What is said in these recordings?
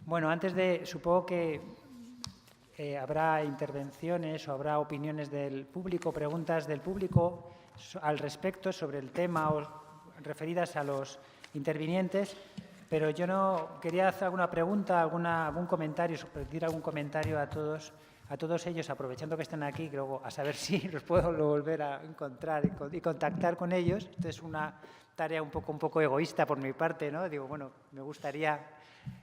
Bueno, supongo que habrá intervenciones o habrá opiniones del público, preguntas del público al respecto sobre el tema o referidas a los intervinientes, pero yo no quería hacer alguna pregunta, algún comentario, pedir algún comentario a todos ellos, aprovechando que están aquí, luego a saber si los puedo volver a encontrar y contactar con ellos. Esto es una tarea un poco egoísta por mi parte, ¿no? Digo, bueno, me gustaría,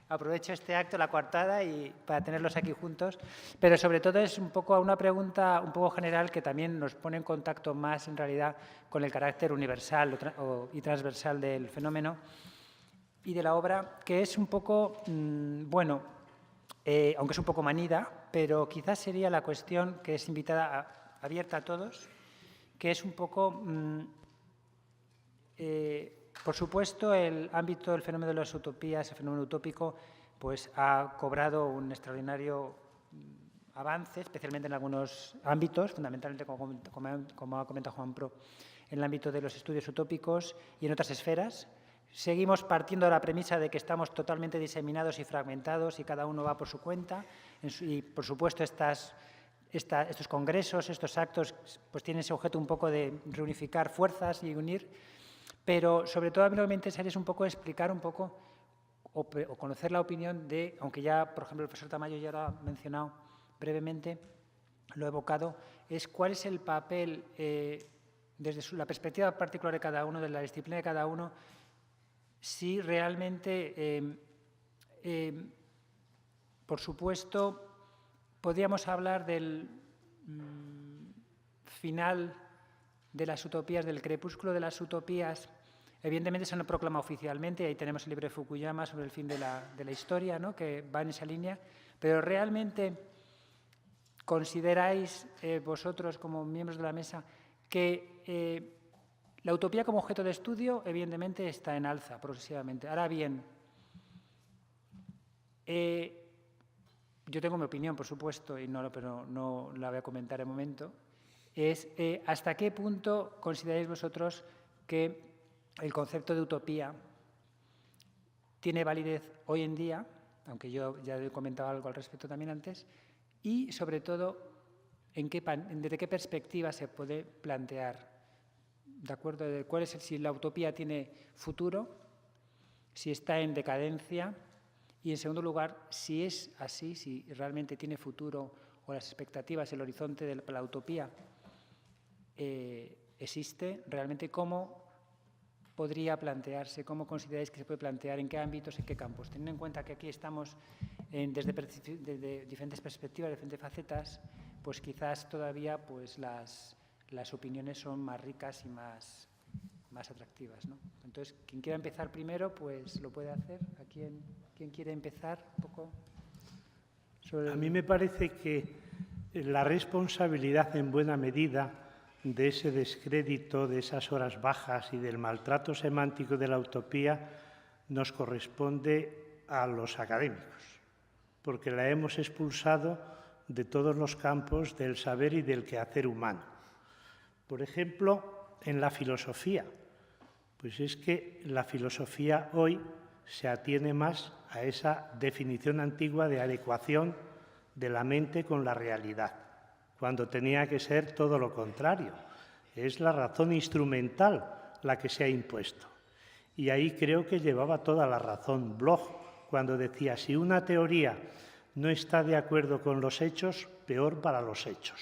aprovecho este acto, la coartada, y para tenerlos aquí juntos, pero sobre todo es un poco una pregunta un poco general que también nos pone en contacto más, en realidad, con el carácter universal y transversal del fenómeno y de la obra, que es un poco, bueno, aunque es un poco manida, pero quizás sería la cuestión que es abierta a todos, que es un poco, por supuesto, el ámbito del fenómeno de las utopías, el fenómeno utópico, pues ha cobrado un extraordinario avance, especialmente en algunos ámbitos, fundamentalmente, como ha comentado Juan Pro, en el ámbito de los estudios utópicos y en otras esferas. Seguimos partiendo de la premisa de que estamos totalmente diseminados y fragmentados y cada uno va por su cuenta. Y, por supuesto, estos congresos, estos actos, pues tienen ese objeto un poco de reunificar fuerzas y unir. Pero, sobre todo, a mí lo que me interesaría es un poco explicar un poco o conocer la opinión de, aunque ya, por ejemplo, el profesor Tamayo ya lo ha mencionado brevemente, lo ha evocado, es cuál es el papel, desde la perspectiva particular de cada uno, de la disciplina de cada uno, si realmente, por supuesto, podríamos hablar del final de las utopías, del crepúsculo de las utopías. Evidentemente se han proclamado oficialmente, ahí tenemos el libro de Fukuyama sobre el fin de la historia, ¿no?, que va en esa línea, pero realmente consideráis vosotros como miembros de la mesa que la utopía como objeto de estudio, evidentemente, está en alza progresivamente. Ahora bien, yo tengo mi opinión, por supuesto, pero no la voy a comentar en el momento, es hasta qué punto consideráis vosotros que el concepto de utopía tiene validez hoy en día, aunque yo ya he comentado algo al respecto también antes, y, sobre todo, desde qué perspectiva se puede plantear. ¿De acuerdo? Si la utopía tiene futuro, si está en decadencia y, en segundo lugar, si es así, si realmente tiene futuro o las expectativas, el horizonte de la utopía existe, realmente cómo podría plantearse, cómo consideráis que se puede plantear, en qué ámbitos, en qué campos. Teniendo en cuenta que aquí estamos desde diferentes perspectivas, diferentes facetas, pues quizás todavía pues las opiniones son más ricas y más atractivas, ¿no? Entonces, quien quiera empezar primero, pues lo puede hacer. ¿Quién quiere empezar un poco? A mí me parece que la responsabilidad, en buena medida, de ese descrédito, de esas horas bajas y del maltrato semántico de la utopía nos corresponde a los académicos, porque la hemos expulsado de todos los campos del saber y del quehacer humano. Por ejemplo, en la filosofía, pues es que la filosofía hoy se atiene más a esa definición antigua de adecuación de la mente con la realidad, cuando tenía que ser todo lo contrario. Es la razón instrumental la que se ha impuesto. Y ahí creo que llevaba toda la razón Bloch, cuando decía, si una teoría no está de acuerdo con los hechos, peor para los hechos.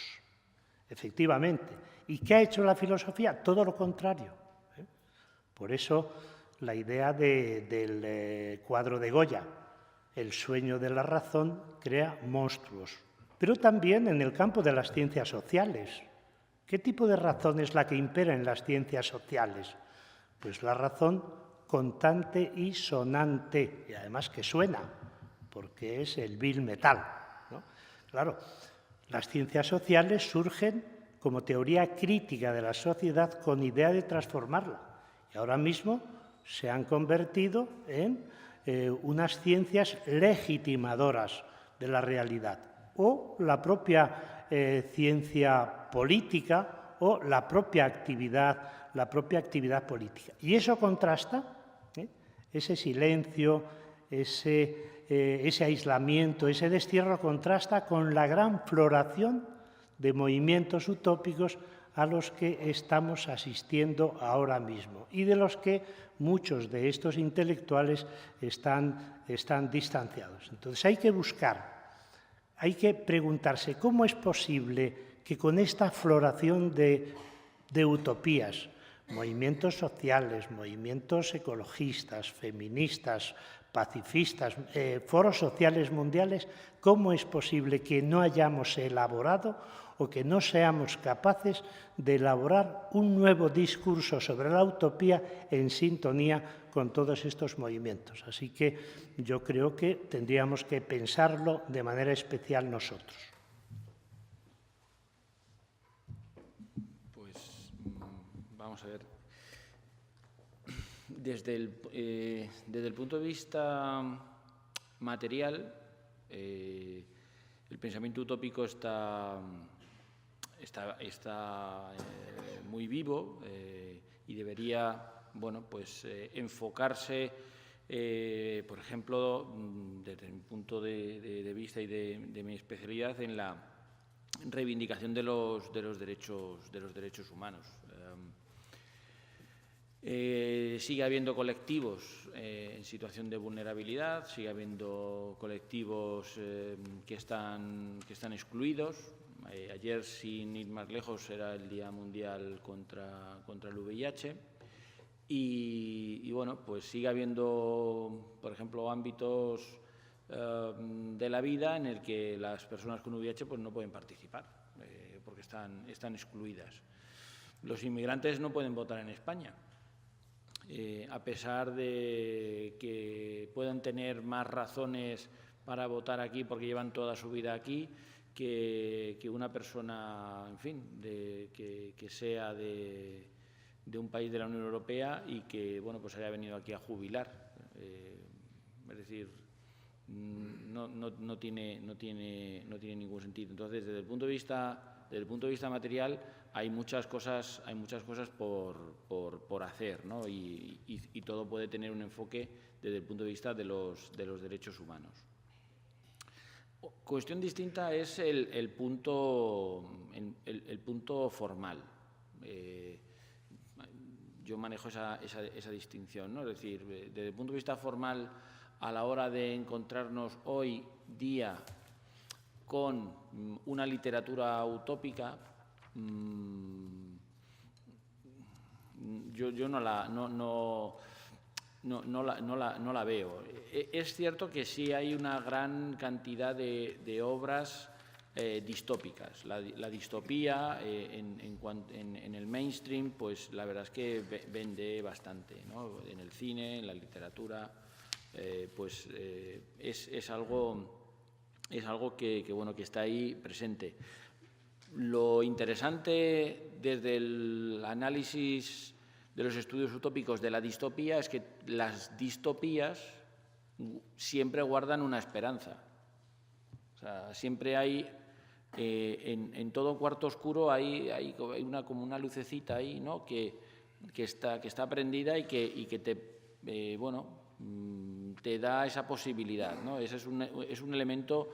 Efectivamente. ¿Y qué ha hecho la filosofía? Todo lo contrario. Por eso la idea del cuadro de Goya, el sueño de la razón, crea monstruos. Pero también en el campo de las ciencias sociales. ¿Qué tipo de razón es la que impera en las ciencias sociales? Pues la razón contante y sonante, y además que suena, porque es el vil metal, ¿no? Claro, las ciencias sociales surgen como teoría crítica de la sociedad con idea de transformarla. Y ahora mismo se han convertido en unas ciencias legitimadoras de la realidad. O la propia ciencia política o la propia actividad política. Y eso contrasta, ese silencio, ese ese aislamiento, ese destierro contrasta con la gran floración de movimientos utópicos a los que estamos asistiendo ahora mismo y de los que muchos de estos intelectuales están distanciados. Entonces hay que buscar, hay que preguntarse cómo es posible que con esta floración de utopías, movimientos sociales, movimientos ecologistas, feministas, pacifistas, foros sociales mundiales, ¿cómo es posible que no hayamos elaborado o que no seamos capaces de elaborar un nuevo discurso sobre la utopía en sintonía con todos estos movimientos? Así que yo creo que tendríamos que pensarlo de manera especial nosotros. Pues vamos a ver. Desde el punto de vista material, el pensamiento utópico está muy vivo y debería, bueno, pues, enfocarse, por ejemplo, desde mi punto de vista y de mi especialidad, en la reivindicación de los derechos humanos. Sigue habiendo colectivos en situación de vulnerabilidad, sigue habiendo colectivos que están excluidos. Ayer, sin ir más lejos, era el Día Mundial contra el VIH y bueno, pues sigue habiendo, por ejemplo, ámbitos de la vida en el que las personas con VIH pues no pueden participar porque están excluidas. Los inmigrantes no pueden votar en España. A pesar de que puedan tener más razones para votar aquí porque llevan toda su vida aquí que una persona, en fin, que sea de un país de la Unión Europea y que, bueno, pues haya venido aquí a jubilar. Es decir, no tiene ningún sentido. Entonces, desde el punto de vista material, hay muchas cosas por hacer, ¿no? Y todo puede tener un enfoque desde el punto de vista de los derechos humanos. Cuestión distinta es el punto formal. Yo manejo esa distinción, ¿no? Es decir, desde el punto de vista formal, a la hora de encontrarnos hoy día con una literatura utópica, yo no la veo. Es cierto que sí hay una gran cantidad de obras distópicas. La distopía en el mainstream, pues la verdad es que vende bastante, ¿no? En el cine, en la literatura, pues es algo que bueno, que está ahí presente. Lo interesante desde el análisis de los estudios utópicos de la distopía es que las distopías siempre guardan una esperanza. O sea, siempre hay, en todo cuarto oscuro hay como una lucecita ahí, ¿no? que está prendida y que te, bueno, te da esa posibilidad, ¿no? Ese es un elemento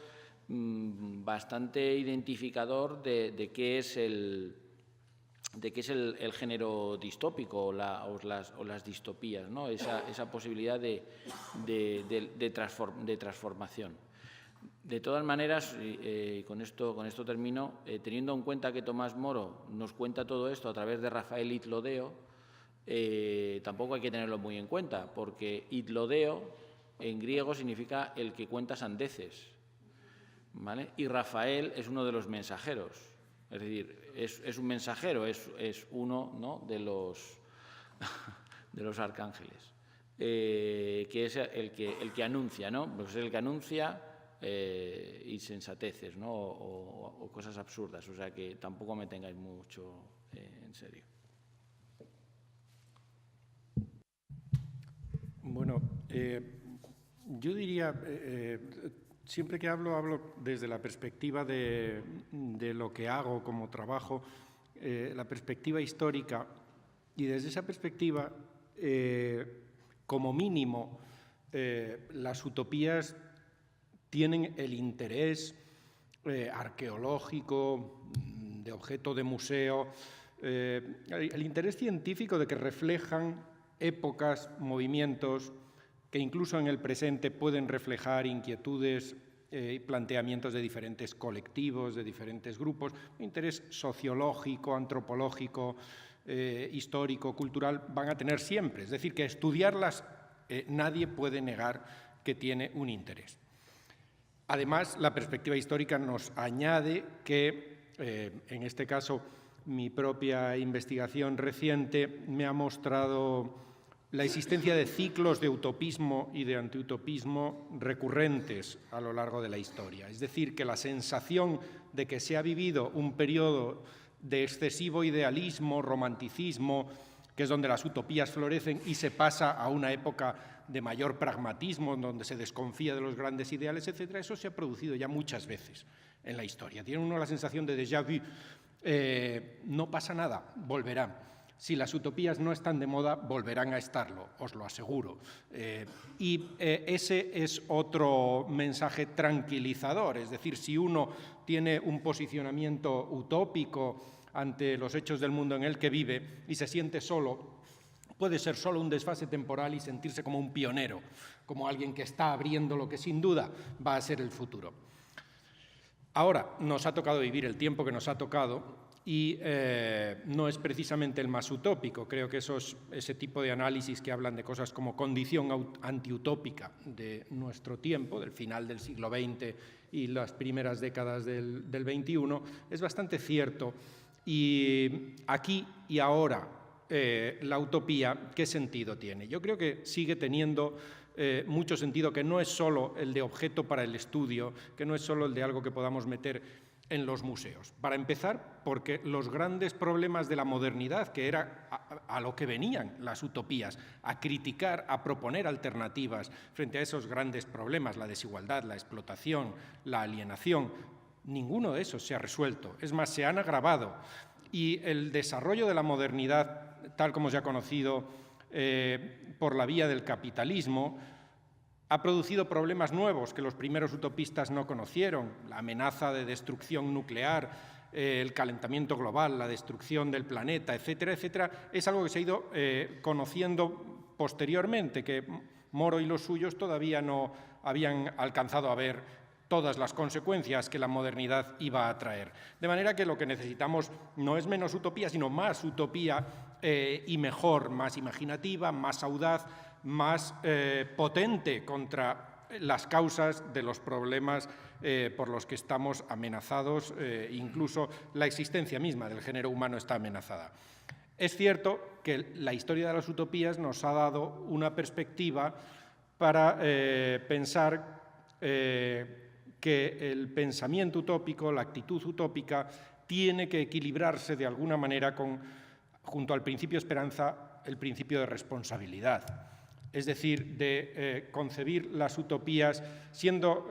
bastante identificador de qué es el género distópico o las distopías, ¿no? Esa posibilidad de transformación. De todas maneras, con esto termino, teniendo en cuenta que Tomás Moro nos cuenta todo esto a través de Rafael Itlodeo, tampoco hay que tenerlo muy en cuenta, porque Itlodeo en griego significa el que cuenta sandeces, ¿vale? Y Rafael es uno de los mensajeros, es decir, es un mensajero, es uno, ¿no?, de los arcángeles, que es el que anuncia, ¿no? Pues es el que anuncia insensateces, ¿no? o cosas absurdas, o sea que tampoco me tengáis mucho en serio. Bueno, yo diría, siempre que hablo desde la perspectiva de lo que hago como trabajo, la perspectiva histórica, y desde esa perspectiva, como mínimo, las utopías tienen el interés arqueológico, de objeto de museo, el interés científico de que reflejan épocas, movimientos que incluso en el presente pueden reflejar inquietudes y planteamientos de diferentes colectivos, de diferentes grupos, interés sociológico, antropológico, histórico, cultural, van a tener siempre. Es decir, que estudiarlas nadie puede negar que tiene un interés. Además, la perspectiva histórica nos añade que, en este caso, mi propia investigación reciente me ha mostrado la existencia de ciclos de utopismo y de antiutopismo recurrentes a lo largo de la historia. Es decir, que la sensación de que se ha vivido un periodo de excesivo idealismo, romanticismo, que es donde las utopías florecen, y se pasa a una época de mayor pragmatismo, donde se desconfía de los grandes ideales, etc., eso se ha producido ya muchas veces en la historia. Tiene uno la sensación de déjà vu. No pasa nada, volverán. Si las utopías no están de moda, volverán a estarlo, os lo aseguro. Ese es otro mensaje tranquilizador, es decir, si uno tiene un posicionamiento utópico ante los hechos del mundo en el que vive y se siente solo, puede ser solo un desfase temporal y sentirse como un pionero, como alguien que está abriendo lo que sin duda va a ser el futuro. Ahora nos ha tocado vivir el tiempo que nos ha tocado y no es precisamente el más utópico. Creo que ese tipo de análisis que hablan de cosas como condición antiutópica de nuestro tiempo, del final del siglo XX y las primeras décadas del XXI, es bastante cierto. Y aquí y ahora, la utopía, ¿qué sentido tiene? Yo creo que sigue teniendo mucho sentido, que no es solo el de objeto para el estudio, que no es solo el de algo que podamos meter en los museos. Para empezar, porque los grandes problemas de la modernidad, que era a lo que venían las utopías, a criticar, a proponer alternativas frente a esos grandes problemas, la desigualdad, la explotación, la alienación, ninguno de esos se ha resuelto. Es más, se han agravado. Y el desarrollo de la modernidad, tal como se ha conocido por la vía del capitalismo, ha producido problemas nuevos que los primeros utopistas no conocieron: la amenaza de destrucción nuclear, el calentamiento global, la destrucción del planeta, etcétera, etcétera. Es algo que se ha ido conociendo posteriormente, que Moro y los suyos todavía no habían alcanzado a ver todas las consecuencias que la modernidad iba a traer. De manera que lo que necesitamos no es menos utopía, sino más utopía y mejor, más imaginativa, más audaz, más potente contra las causas de los problemas por los que estamos amenazados. Incluso la existencia misma del género humano está amenazada. Es cierto que la historia de las utopías nos ha dado una perspectiva para pensar que el pensamiento utópico, la actitud utópica, tiene que equilibrarse de alguna manera junto al principio esperanza, el principio de responsabilidad. Es decir, de concebir las utopías siendo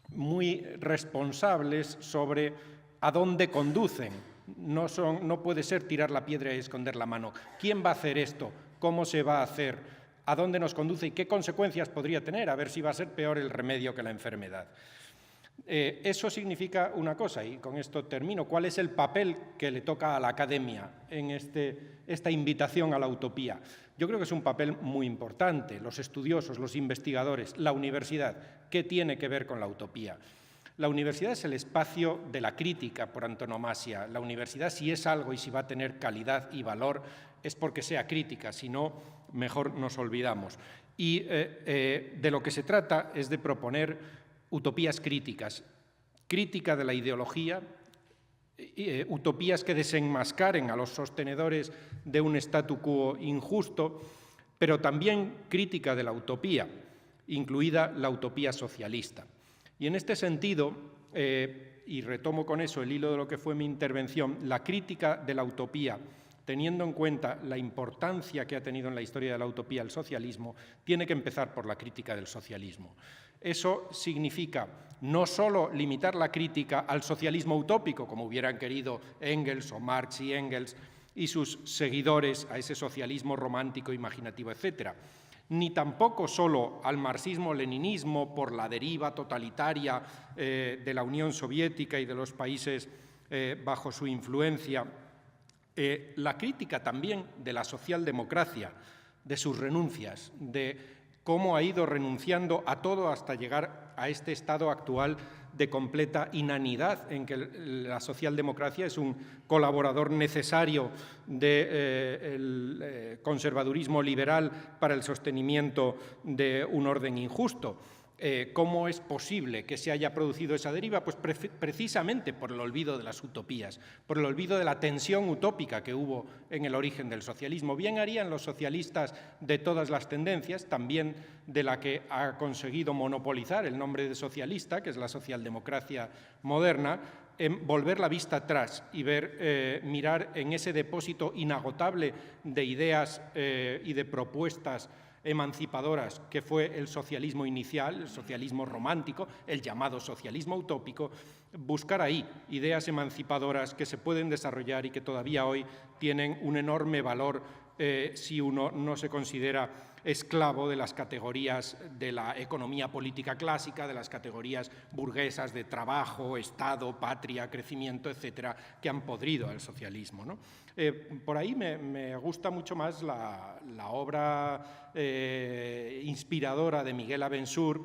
muy responsables sobre a dónde conducen. No puede ser tirar la piedra y esconder la mano. ¿Quién va a hacer esto? ¿Cómo se va a hacer? ¿A dónde nos conduce y qué consecuencias podría tener? A ver si va a ser peor el remedio que la enfermedad. Eso significa una cosa, y con esto termino. ¿Cuál es el papel que le toca a la academia en esta invitación a la utopía? Yo creo que es un papel muy importante. Los estudiosos, los investigadores, la universidad, ¿qué tiene que ver con la utopía? La universidad es el espacio de la crítica por antonomasia. La universidad, si es algo y si va a tener calidad y valor, es porque sea crítica, si no, mejor nos olvidamos. Y de lo que se trata es de proponer utopías críticas, crítica de la ideología, utopías que desenmascaren a los sostenedores de un statu quo injusto, pero también crítica de la utopía, incluida la utopía socialista. Y en este sentido, y retomo con eso el hilo de lo que fue mi intervención, la crítica de la utopía, teniendo en cuenta la importancia que ha tenido en la historia de la utopía el socialismo, tiene que empezar por la crítica del socialismo. Eso significa no solo limitar la crítica al socialismo utópico, como hubieran querido Engels o Marx y Engels y sus seguidores, a ese socialismo romántico, imaginativo, etc., ni tampoco solo al marxismo-leninismo por la deriva totalitaria de la Unión Soviética y de los países bajo su influencia. La crítica también de la socialdemocracia, de sus renuncias, de cómo ha ido renunciando a todo hasta llegar a este estado actual de completa inanidad, en que la socialdemocracia es un colaborador necesario del conservadurismo liberal para el sostenimiento de un orden injusto. ¿Cómo es posible que se haya producido esa deriva? Pues precisamente por el olvido de las utopías, por el olvido de la tensión utópica que hubo en el origen del socialismo. Bien harían los socialistas de todas las tendencias, también de la que ha conseguido monopolizar el nombre de socialista, que es la socialdemocracia moderna, en volver la vista atrás y mirar en ese depósito inagotable de ideas y de propuestas emancipadoras que fue el socialismo inicial, el socialismo romántico, el llamado socialismo utópico, buscar ahí ideas emancipadoras que se pueden desarrollar y que todavía hoy tienen un enorme valor si uno no se considera esclavo de las categorías de la economía política clásica, de las categorías burguesas de trabajo, Estado, patria, crecimiento, etcétera, que han podrido al socialismo, ¿no? Por ahí me gusta mucho más la obra inspiradora de Miguel Abençour,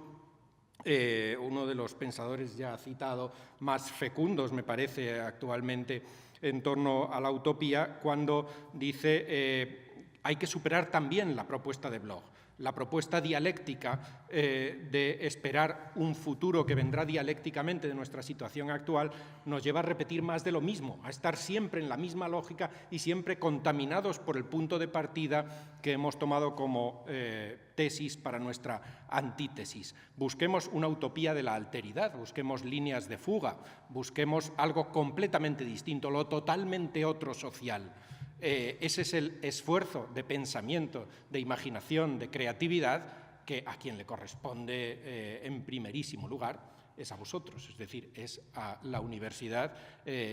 uno de los pensadores ya citado más fecundos, me parece, actualmente en torno a la utopía, cuando dice hay que superar también la propuesta de Bloch, la propuesta dialéctica de esperar un futuro que vendrá dialécticamente de nuestra situación actual, nos lleva a repetir más de lo mismo, a estar siempre en la misma lógica y siempre contaminados por el punto de partida que hemos tomado como tesis para nuestra antítesis. Busquemos una utopía de la alteridad, busquemos líneas de fuga, busquemos algo completamente distinto, lo totalmente otro social. Ese es el esfuerzo de pensamiento, de imaginación, de creatividad que a quien le corresponde en primerísimo lugar es a vosotros, es decir, es a la universidad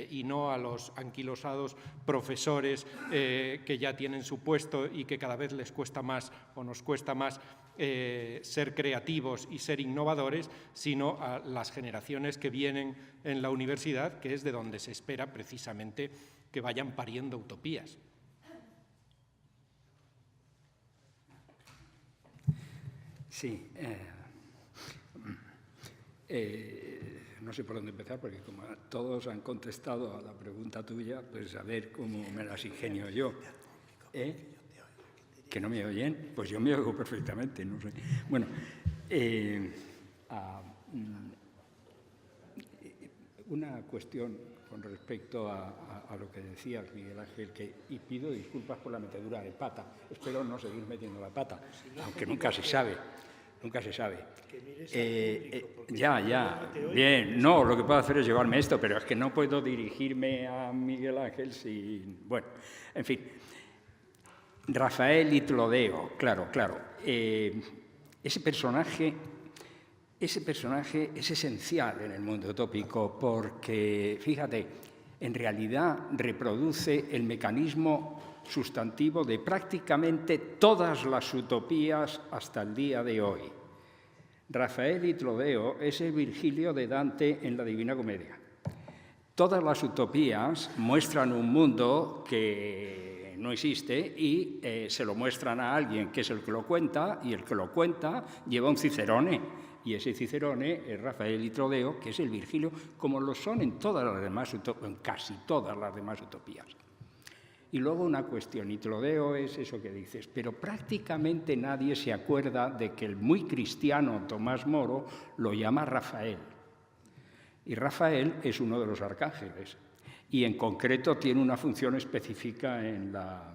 y no a los anquilosados profesores que ya tienen su puesto y que cada vez les cuesta más o nos cuesta más ser creativos y ser innovadores, sino a las generaciones que vienen en la universidad, que es de donde se espera precisamente que vayan pariendo utopías. Sí. No sé por dónde empezar, porque como todos han contestado a la pregunta tuya, pues a ver cómo me las ingenio yo. ¿Que no me oyen? Pues yo me oigo perfectamente, no sé. Bueno, una cuestión con respecto a lo que decías, Miguel Ángel, y pido disculpas por la metedura de pata. Espero no seguir metiendo la pata, aunque nunca se sabe. Nunca se sabe. Ya. Bien, no, lo que puedo hacer es llevarme esto, pero es que no puedo dirigirme a Miguel Ángel sin... Bueno, en fin. Rafael y Tlodeo, claro. Ese personaje es esencial en el mundo utópico porque, fíjate, en realidad reproduce el mecanismo sustantivo de prácticamente todas las utopías hasta el día de hoy. Rafael y Tlodeo es el Virgilio de Dante en la Divina Comedia. Todas las utopías muestran un mundo que no existe y se lo muestran a alguien que es el que lo cuenta, y el que lo cuenta lleva un cicerone, y ese cicerone es Rafael y Tlodeo, que es el Virgilio, como lo son en todas las demás en casi todas las demás utopías. Y luego una cuestión, y Tlodeo es eso que dices, pero prácticamente nadie se acuerda de que el muy cristiano Tomás Moro lo llama Rafael. Y Rafael es uno de los arcángeles, y en concreto tiene una función específica en la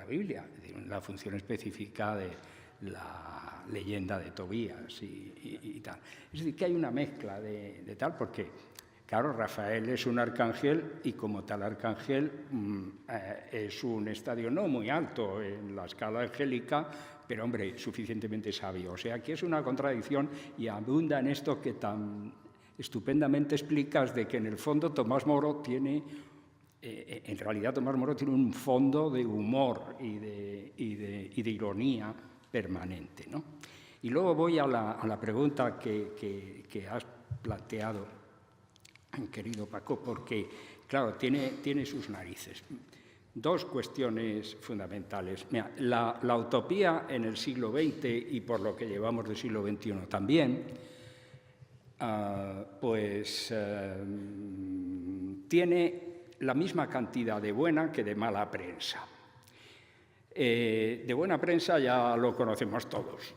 Biblia, la función específica de la leyenda de Tobías y tal. Es decir, que hay una mezcla de tal, porque, claro, Rafael es un arcángel y como tal arcángel es un estadio no muy alto en la escala angélica, pero, hombre, suficientemente sabio. O sea, que es una contradicción y abunda en esto que tan estupendamente explicas de que en el fondo Tomás Moro tiene... en realidad Tomás Moro tiene un fondo de humor y de ironía permanente, ¿no? Y luego voy a la pregunta que has planteado, querido Paco, porque, claro, tiene sus narices. Dos cuestiones fundamentales. Mira, la utopía en el siglo XX y por lo que llevamos del siglo XXI también, tiene la misma cantidad de buena que de mala prensa. De buena prensa ya lo conocemos todos,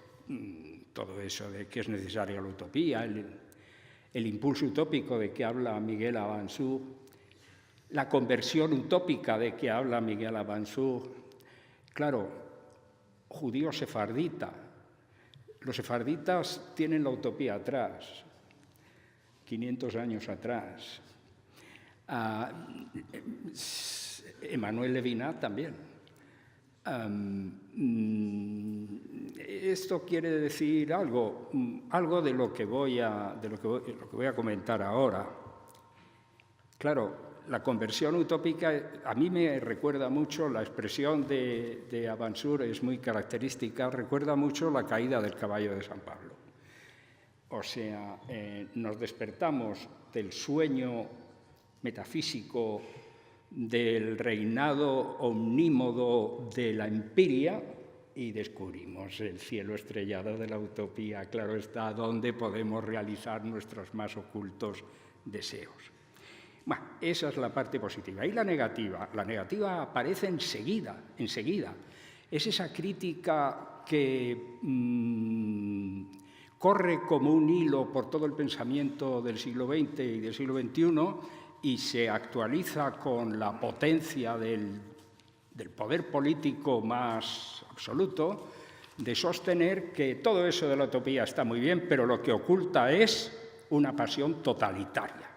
todo eso de que es necesaria la utopía, el impulso utópico de que habla Miguel Abanzú, la conversión utópica de que habla Miguel Abanzú. Claro, judío sefardita. Los sefarditas tienen la utopía atrás, 500 años atrás. Emmanuel Levinas también. Esto quiere decir algo de lo que voy a comentar ahora. Claro, la conversión utópica a mí me recuerda mucho, la expresión de Abanzú es muy característica, recuerda mucho la caída del caballo de San Pablo. O sea, nos despertamos del sueño metafísico del reinado omnímodo de la empiria y descubrimos el cielo estrellado de la utopía, claro está, donde podemos realizar nuestros más ocultos deseos. Bueno, esa es la parte positiva. Y la negativa aparece enseguida. Es esa crítica que corre como un hilo por todo el pensamiento del siglo XX y del siglo XXI y se actualiza con la potencia del poder político más absoluto, de sostener que todo eso de la utopía está muy bien, pero lo que oculta es una pasión totalitaria.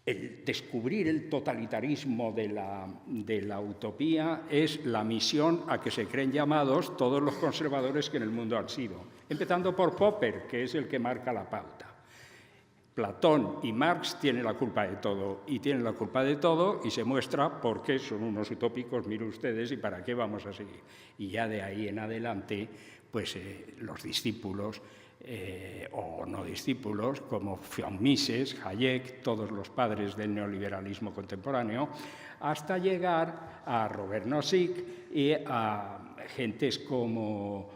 El descubrir el totalitarismo de la utopía es la misión a que se creen llamados todos los conservadores que en el mundo han sido, empezando por Popper, que es el que marca la pauta. Platón y Marx tienen la culpa de todo, y se muestra por qué son unos utópicos, miren ustedes, y para qué vamos a seguir. Y ya de ahí en adelante, pues los discípulos o no discípulos, como von Mises, Hayek, todos los padres del neoliberalismo contemporáneo, hasta llegar a Robert Nozick y a gentes como,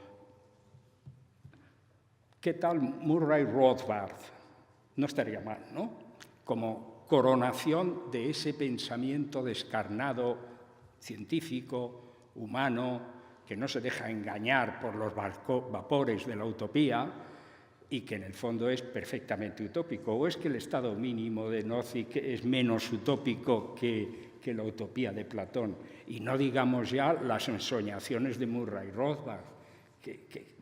¿qué tal Murray Rothbard? No estaría mal, ¿no? Como coronación de ese pensamiento descarnado, científico, humano, que no se deja engañar por los vapores de la utopía y que en el fondo es perfectamente utópico. ¿O es que el estado mínimo de Nozick es menos utópico que la utopía de Platón? Y no digamos ya las ensoñaciones de Murray Rothbard, que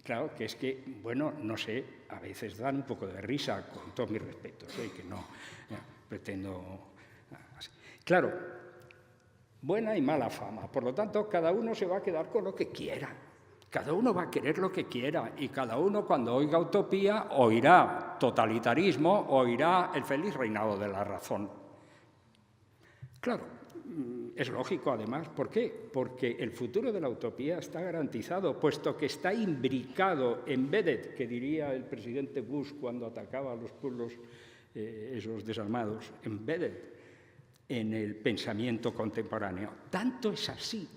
claro, que es que, bueno, no sé, a veces dan un poco de risa, con todos mis respetos, que no pretendo... Claro, buena y mala fama. Por lo tanto, cada uno se va a quedar con lo que quiera. Cada uno va a querer lo que quiera y cada uno cuando oiga utopía oirá totalitarismo, oirá el feliz reinado de la razón. Claro, es lógico además. ¿Por qué? Porque el futuro de la utopía está garantizado, puesto que está imbricado, embedded, que diría el presidente Bush cuando atacaba a los pueblos esos desarmados, embedded en el pensamiento contemporáneo. Tanto es así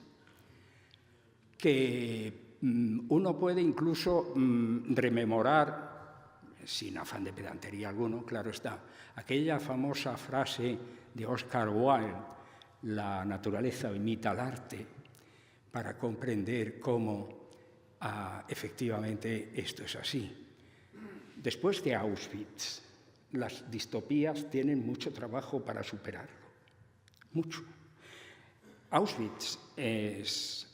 que uno puede incluso rememorar, sin afán de pedantería alguno, claro está, aquella famosa frase de Oscar Wilde, la naturaleza imita al arte, para comprender cómo efectivamente esto es así. Después de Auschwitz, las distopías tienen mucho trabajo para superarlo, mucho. Auschwitz es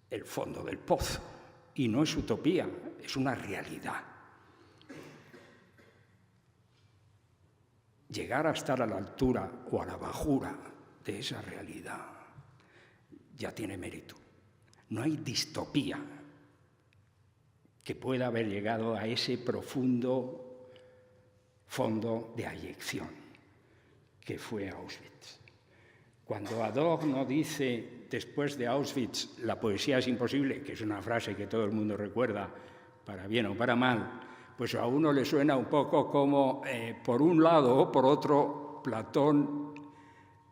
el fondo del pozo y no es utopía, es una realidad. Llegar a estar a la altura o a la bajura de esa realidad ya tiene mérito. No hay distopía que pueda haber llegado a ese profundo fondo de ayección que fue Auschwitz. Cuando Adorno dice, después de Auschwitz, la poesía es imposible, que es una frase que todo el mundo recuerda, para bien o para mal, pues a uno le suena un poco como, por un lado o por otro, Platón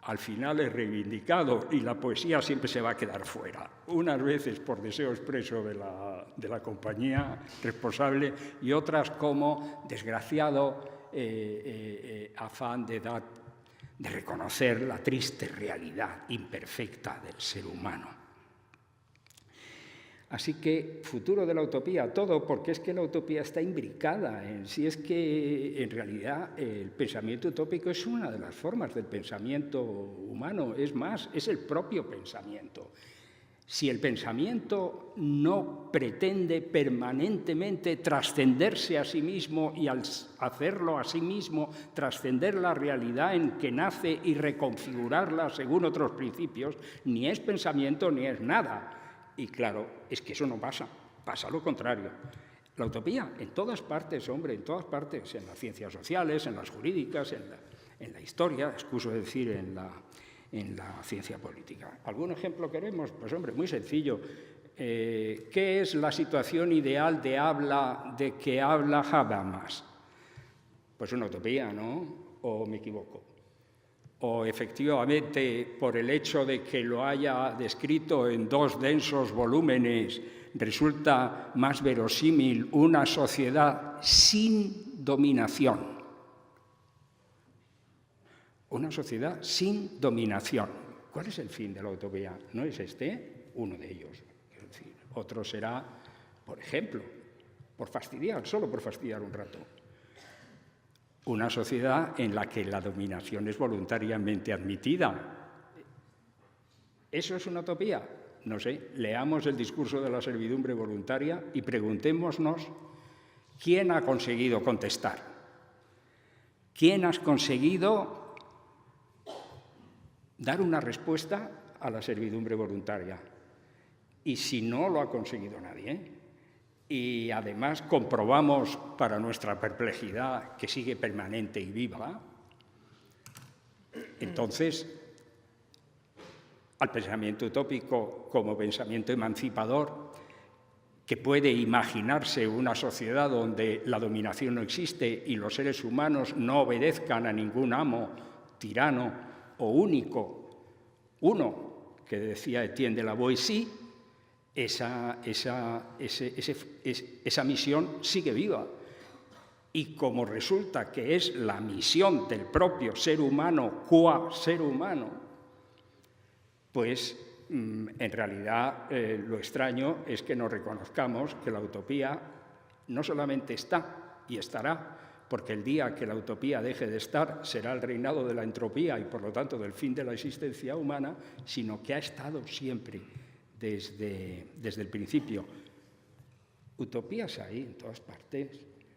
al final es reivindicado y la poesía siempre se va a quedar fuera. Unas veces por deseo expreso de la compañía responsable y otras como desgraciado afán de reconocer la triste realidad imperfecta del ser humano. Así que futuro de la utopía, todo, porque es que la utopía está imbricada en sí, es que en realidad el pensamiento utópico es una de las formas del pensamiento humano, es más, es el propio pensamiento. Si el pensamiento no pretende permanentemente trascenderse a sí mismo y al hacerlo a sí mismo trascender la realidad en que nace y reconfigurarla según otros principios, ni es pensamiento ni es nada. Y claro, es que eso no pasa, pasa lo contrario. La utopía, en todas partes, hombre, en todas partes, en las ciencias sociales, en las jurídicas, en la historia, excuso decir, en la ciencia política. ¿Algún ejemplo queremos? Pues hombre, muy sencillo. ¿Qué es la situación ideal de que habla Habermas? Pues una utopía, ¿no? ¿O me equivoco? O efectivamente, por el hecho de que lo haya descrito en 2 densos volúmenes, resulta más verosímil una sociedad sin dominación. Una sociedad sin dominación. ¿Cuál es el fin de la utopía? ¿No es este? Uno de ellos. Es decir, otro será, por ejemplo, por fastidiar, solo por fastidiar un rato. Una sociedad en la que la dominación es voluntariamente admitida. ¿Eso es una utopía? No sé. Leamos el discurso de la servidumbre voluntaria y preguntémonos quién ha conseguido contestar. ¿Quién ha conseguido dar una respuesta a la servidumbre voluntaria? Y si no lo ha conseguido nadie, y además comprobamos para nuestra perplejidad que sigue permanente y viva, entonces al pensamiento utópico como pensamiento emancipador, que puede imaginarse una sociedad donde la dominación no existe y los seres humanos no obedezcan a ningún amo, tirano o único, uno, que decía Etienne de la Boétie, esa misión sigue viva. Y como resulta que es la misión del propio ser humano, qua ser humano, pues en realidad lo extraño es que no reconozcamos que la utopía no solamente está y estará, porque el día que la utopía deje de estar será el reinado de la entropía y por lo tanto del fin de la existencia humana, sino que ha estado siempre desde el principio. Utopías hay en todas partes.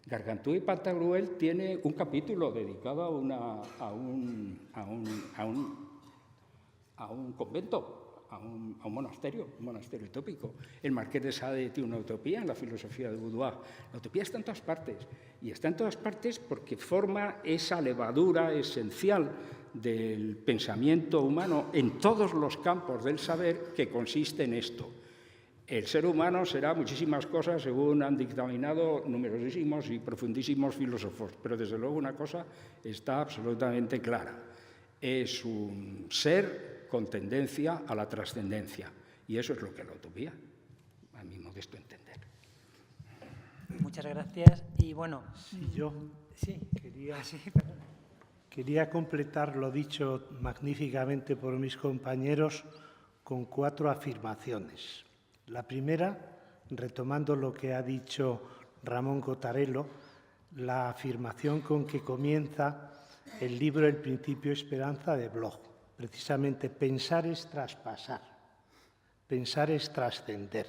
Gargantúa y Pantagruel tiene un capítulo dedicado a un convento, a un monasterio utópico. El Marqués de Sade tiene una utopía en la filosofía de Boudoir. La utopía está en todas partes, y está en todas partes porque forma esa levadura esencial del pensamiento humano en todos los campos del saber, que consiste en esto. El ser humano será muchísimas cosas según han dictaminado numerosísimos y profundísimos filósofos, pero desde luego una cosa está absolutamente clara. Es un ser con tendencia a la trascendencia, y eso es lo que es la utopía, a mi modesto entender. Muchas gracias. Y bueno, yo sí. Quería completar lo dicho magníficamente por mis compañeros con 4 afirmaciones. La primera, retomando lo que ha dicho Ramón Cottarello, la afirmación con que comienza el libro El principio esperanza de Bloch. Precisamente, pensar es traspasar, pensar es trascender.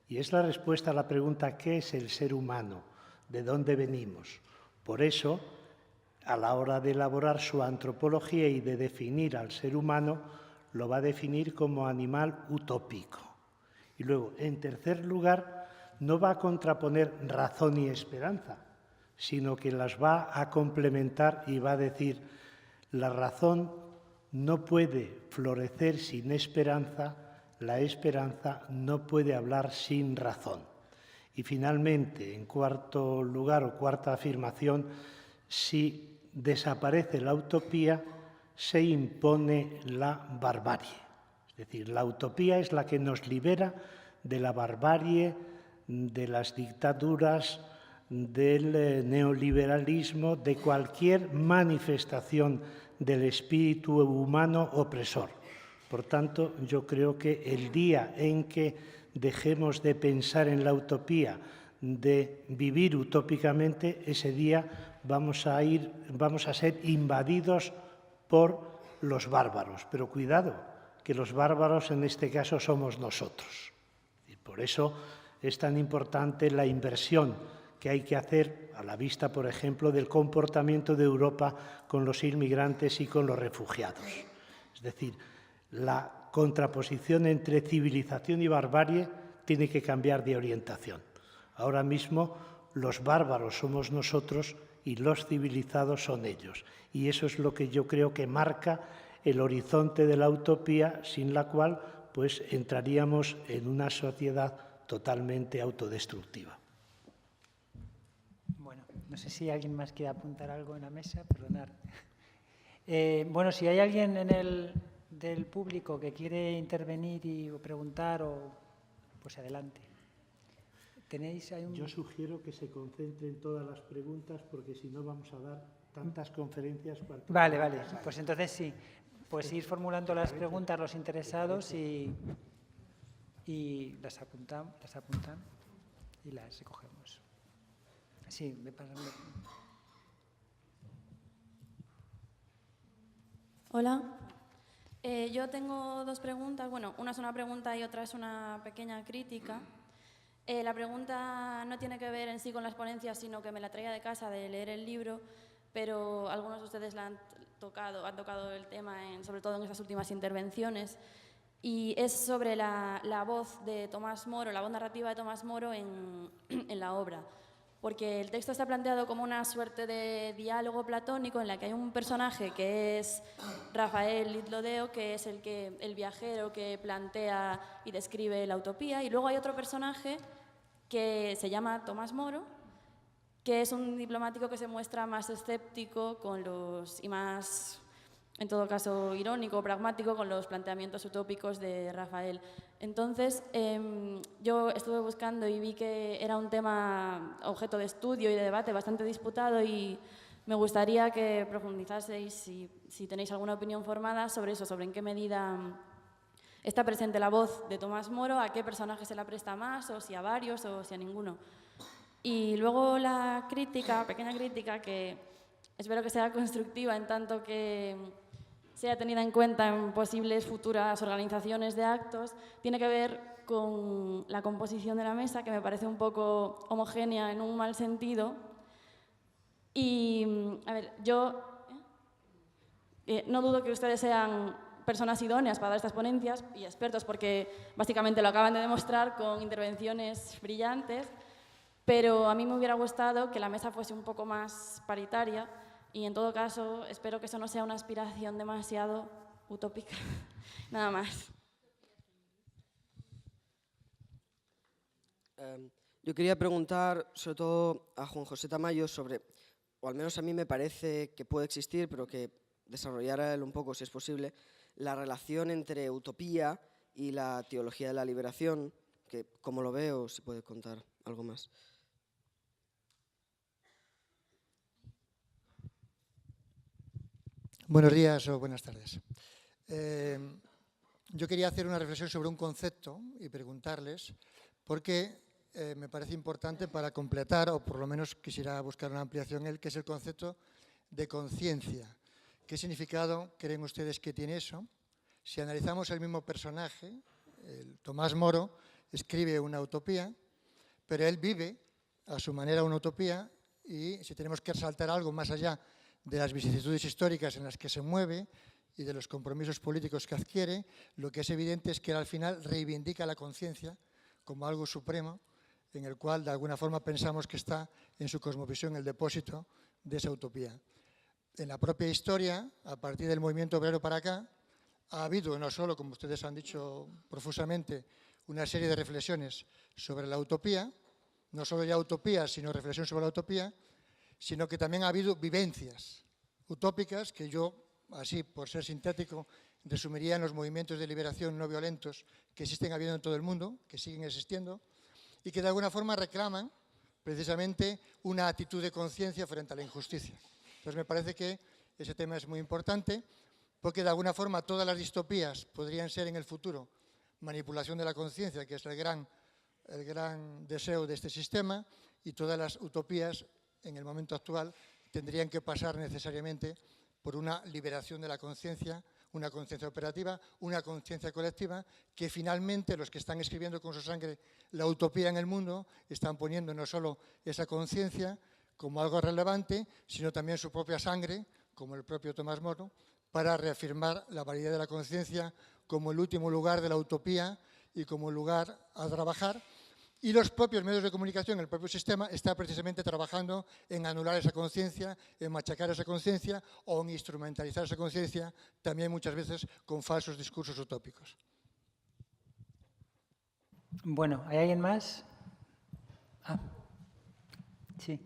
Y es la respuesta a la pregunta ¿qué es el ser humano? ¿De dónde venimos? Por eso, a la hora de elaborar su antropología y de definir al ser humano, lo va a definir como animal utópico. Y luego, en tercer lugar, no va a contraponer razón y esperanza, sino que las va a complementar y va a decir la razón no puede florecer sin esperanza, la esperanza no puede hablar sin razón. Y finalmente, en cuarto lugar o cuarta afirmación, si desaparece la utopía, se impone la barbarie. Es decir, la utopía es la que nos libera de la barbarie, de las dictaduras, del neoliberalismo, de cualquier manifestación del espíritu humano opresor. Por tanto, yo creo que el día en que dejemos de pensar en la utopía, de vivir utópicamente, ese día vamos a ser invadidos por los bárbaros. Pero cuidado, que los bárbaros en este caso somos nosotros. Y por eso es tan importante la inversión que hay que hacer a la vista, por ejemplo, del comportamiento de Europa con los inmigrantes y con los refugiados. Es decir, la contraposición entre civilización y barbarie tiene que cambiar de orientación. Ahora mismo los bárbaros somos nosotros y los civilizados son ellos. Y eso es lo que yo creo que marca el horizonte de la utopía, sin la cual pues entraríamos en una sociedad totalmente autodestructiva. Bueno, no sé si alguien más quiere apuntar algo en la mesa, perdonar. Bueno, si hay alguien del público que quiere intervenir y preguntar, pues adelante. Yo sugiero que se concentren todas las preguntas porque si no vamos a dar tantas conferencias. Vale, pues entonces sí, pues ir formulando las preguntas los interesados y las apuntan y las recogemos. Sí, me pasan. Hola. Yo tengo dos preguntas. Bueno, una es una pregunta y otra es una pequeña crítica. La pregunta no tiene que ver en sí con las ponencias, sino que me la traía de casa de leer el libro, pero algunos de ustedes han tocado el tema, sobre todo en estas últimas intervenciones, y es sobre la voz de Tomás Moro, la voz narrativa de Tomás Moro en la obra. Porque el texto está planteado como una suerte de diálogo platónico en la que hay un personaje que es Rafael Litlodeo, que es el viajero que plantea y describe la utopía, y luego hay otro personaje que se llama Tomás Moro, que es un diplomático que se muestra más escéptico y más, en todo caso, irónico, pragmático con los planteamientos utópicos de Rafael. Entonces, yo estuve buscando y vi que era un tema objeto de estudio y de debate bastante disputado y me gustaría que profundizaseis, si tenéis alguna opinión formada sobre eso, sobre en qué medida está presente la voz de Tomás Moro, a qué personaje se la presta más, o si a varios, o si a ninguno. Y luego la pequeña crítica, que espero que sea constructiva en tanto que sea tenida en cuenta en posibles futuras organizaciones de actos, tiene que ver con la composición de la mesa, que me parece un poco homogénea en un mal sentido. Y, a ver, yo no dudo que ustedes sean personas idóneas para dar estas ponencias y expertos, porque básicamente lo acaban de demostrar con intervenciones brillantes, pero a mí me hubiera gustado que la mesa fuese un poco más paritaria y, en todo caso, espero que eso no sea una aspiración demasiado utópica. Nada más. Yo quería preguntar, sobre todo a Juan José Tamayo, sobre, o al menos a mí me parece que puede existir, pero que desarrollara él un poco, si es posible, la relación entre utopía y la teología de la liberación, que como lo veo, si puede contar algo más. Buenos días o buenas tardes. Yo quería hacer una reflexión sobre un concepto y preguntarles por qué me parece importante para completar, o por lo menos quisiera buscar una ampliación, que es el concepto de conciencia. ¿Qué significado creen ustedes que tiene eso? Si analizamos el mismo personaje, Tomás Moro escribe una utopía, pero él vive a su manera una utopía, y si tenemos que resaltar algo más allá de las vicisitudes históricas en las que se mueve y de los compromisos políticos que adquiere, lo que es evidente es que él al final reivindica la conciencia como algo supremo, en el cual de alguna forma pensamos que está en su cosmovisión el depósito de esa utopía. en la propia historia, a partir del movimiento obrero para acá, ha habido no solo, como ustedes han dicho profusamente, una serie de reflexiones sobre la utopía, no solo ya utopía, sino reflexión sobre la utopía, sino que también ha habido vivencias utópicas que yo, así por ser sintético, resumiría en los movimientos de liberación no violentos que existen habiendo en todo el mundo, que siguen existiendo, y que de alguna forma reclaman precisamente una actitud de conciencia frente a la injusticia. Entonces me parece que ese tema es muy importante, porque de alguna forma todas las distopías podrían ser en el futuro manipulación de la conciencia, que es el gran deseo de este sistema, y todas las utopías en el momento actual tendrían que pasar necesariamente por una liberación de la conciencia, una conciencia operativa, una conciencia colectiva, que finalmente los que están escribiendo con su sangre la utopía en el mundo están poniendo no solo esa conciencia como algo relevante, sino también su propia sangre, como el propio Tomás Moro, para reafirmar la validez de la conciencia como el último lugar de la utopía y como lugar a trabajar. Y los propios medios de comunicación, el propio sistema, está precisamente trabajando en anular esa conciencia, en machacar esa conciencia o en instrumentalizar esa conciencia, también muchas veces con falsos discursos utópicos. Bueno, ¿hay alguien más? Sí.